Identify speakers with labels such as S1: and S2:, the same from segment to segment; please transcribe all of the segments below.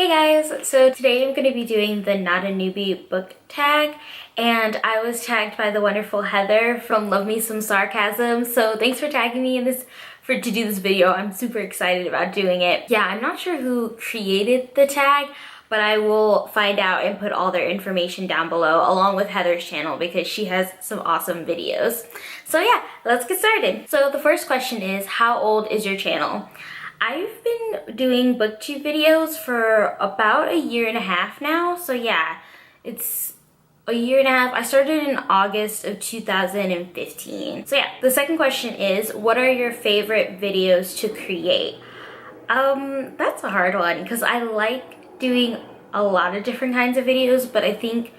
S1: Hey guys, so today I'm going to be doing the Not a Newbie book tag, and I was tagged by the wonderful Heather from Love Me Some Sarcasm, so thanks for tagging me in this to do this video. I'm super excited about doing it. Yeah, I'm not sure who created the tag, but I will find out and put all their information down below along with Heather's channel because she has some awesome videos. So yeah, let's get started. So the first question is, how old is your channel? I've been doing BookTube videos for about a year and a half now. So yeah, it's a year and a half. I started in August of 2015. So yeah, the second question is, what are your favorite videos to create? That's a hard one because I like doing a lot of different kinds of videos, but I think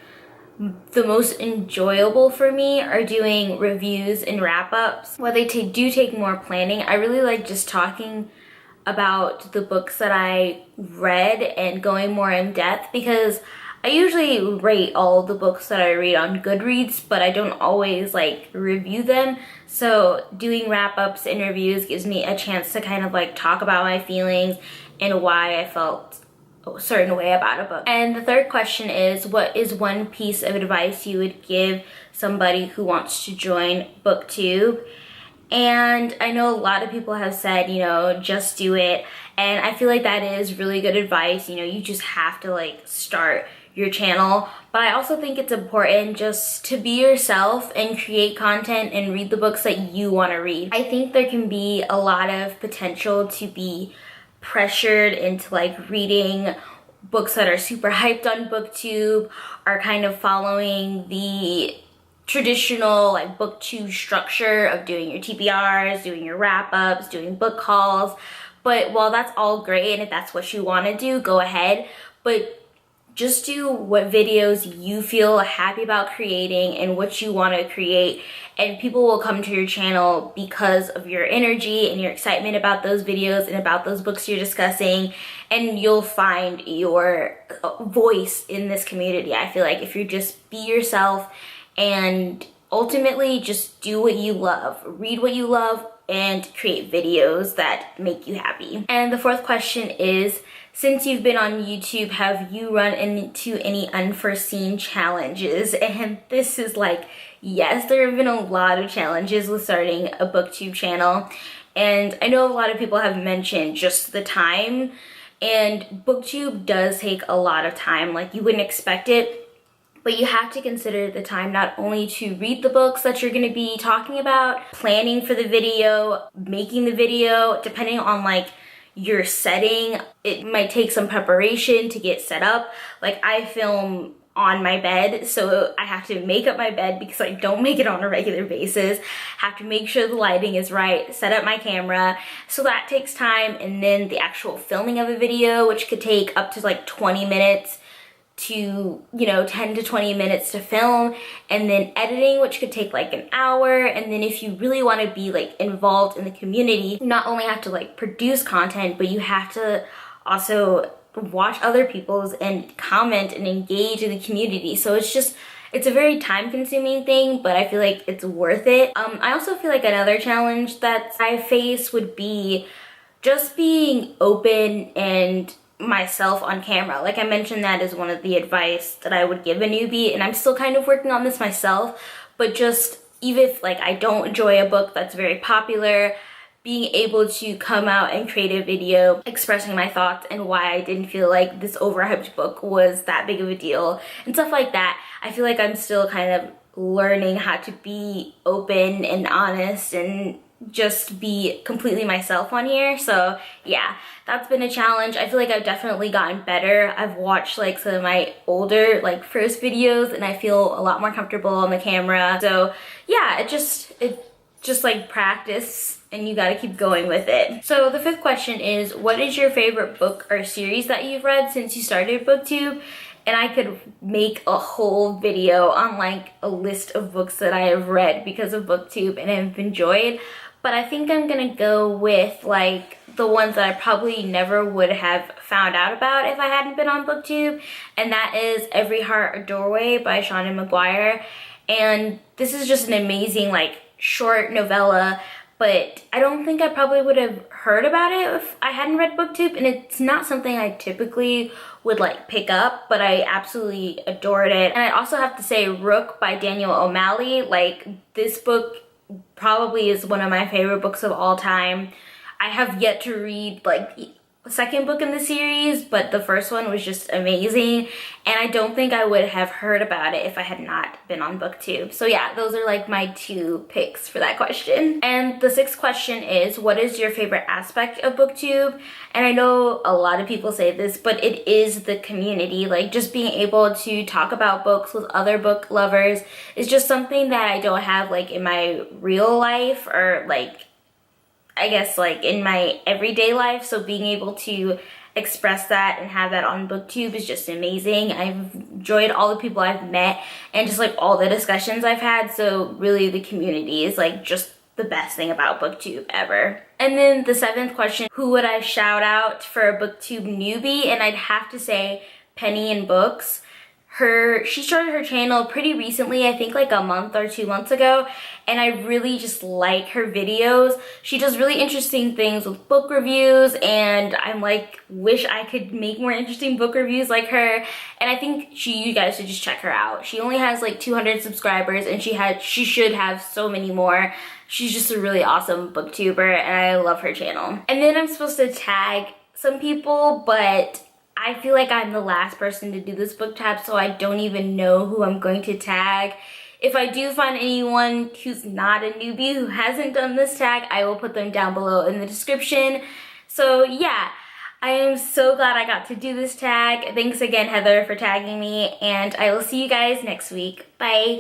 S1: the most enjoyable for me are doing reviews and wrap-ups. While they do take more planning, I really like just talking about the books that I read and going more in depth, because I usually rate all the books that I read on Goodreads, but I don't always like review them. So doing wrap-ups and reviews gives me a chance to kind of like talk about my feelings and why I felt a certain way about a book. And the third question is, what is one piece of advice you would give somebody who wants to join BookTube? And I know a lot of people have said, you know, just do it. And I feel like that is really good advice. You know, you just have to like start your channel. But I also think it's important just to be yourself and create content and read the books that you want to read. I think there can be a lot of potential to be pressured into like reading books that are super hyped on BookTube, or kind of following the traditional like BookTube structure of doing your TBRs, doing your wrap-ups, doing book hauls. But while that's all great, and if that's what you want to do, go ahead, but just do what videos you feel happy about creating and what you want to create, and people will come to your channel because of your energy and your excitement about those videos and about those books you're discussing, and you'll find your voice in this community. I feel like if you just be yourself and ultimately just do what you love, read what you love, and create videos that make you happy. And the fourth question is, since you've been on YouTube, have you run into any unforeseen challenges? And this is like, yes, there have been a lot of challenges with starting a BookTube channel. And I know a lot of people have mentioned just the time, and BookTube does take a lot of time. Like, you wouldn't expect it, but you have to consider the time not only to read the books that you're going to be talking about, planning for the video, making the video, depending on like your setting. It might take some preparation to get set up. Like, I film on my bed, so I have to make up my bed because I don't make it on a regular basis. Have to make sure the lighting is right, set up my camera, so that takes time. And then the actual filming of a video, which could take up to like 20 minutes to, you know, 10 to 20 minutes to film, and then editing, which could take like an hour. And then if you really want to be like involved in the community, you not only have to like produce content, but you have to also watch other people's and comment and engage in the community. So it's a very time-consuming thing, but I feel like it's worth it. I also feel like another challenge that I face would be just being open and myself on camera. Like I mentioned, that is one of the advice that I would give a newbie, and I'm still kind of working on this myself. But just, even if like I don't enjoy a book that's very popular, being able to come out and create a video expressing my thoughts and why I didn't feel like this overhyped book was that big of a deal and stuff like that. I feel like I'm still kind of learning how to be open and honest and just be completely myself on here. So yeah, that's been a challenge. I feel like I've definitely gotten better. I've watched like some of my older like first videos, and I feel a lot more comfortable on the camera. So yeah, it just like practice, and you gotta keep going with it. So the fifth question is, what is your favorite book or series that you've read since you started BookTube? And I could make a whole video on like a list of books that I have read because of BookTube and have enjoyed. But I think I'm gonna go with like the ones that I probably never would have found out about if I hadn't been on BookTube. And that is Every Heart a Doorway by Seanan McGuire. And this is just an amazing like short novella, but I don't think I probably would have heard about it if I hadn't read BookTube, and it's not something I typically would like pick up, but I absolutely adored it. And I also have to say Rook by Daniel O'Malley, like this book probably is one of my favorite books of all time. I have yet to read like the second book in the series, but the first one was just amazing, and I don't think I would have heard about it if I had not been on BookTube. So yeah, those are like my 2 picks for that question. And the 6th question is, what is your favorite aspect of BookTube? And I know a lot of people say this, but it is the community. Like just being able to talk about books with other book lovers is just something that I don't have like in my real life, or like I guess like in my everyday life. So being able to express that and have that on BookTube is just amazing. I've enjoyed all the people I've met and just like all the discussions I've had. So really the community is like just the best thing about BookTube ever. And then the 7th question, who would I shout out for a BookTube newbie? And I'd have to say Penny in Books. She started her channel pretty recently, I think like a month or 2 months ago, and I really just like her videos. She does really interesting things with book reviews, and I'm like, wish I could make more interesting book reviews like her. And I think you guys should just check her out. She only has like 200 subscribers, and she should have so many more. She's just a really awesome booktuber, and I love her channel. And then I'm supposed to tag some people, but I feel like I'm the last person to do this book tab, so I don't even know who I'm going to tag. If I do find anyone who's not a newbie who hasn't done this tag, I will put them down below in the description. So yeah, I am so glad I got to do this tag. Thanks again, Heather, for tagging me, and I will see you guys next week. Bye.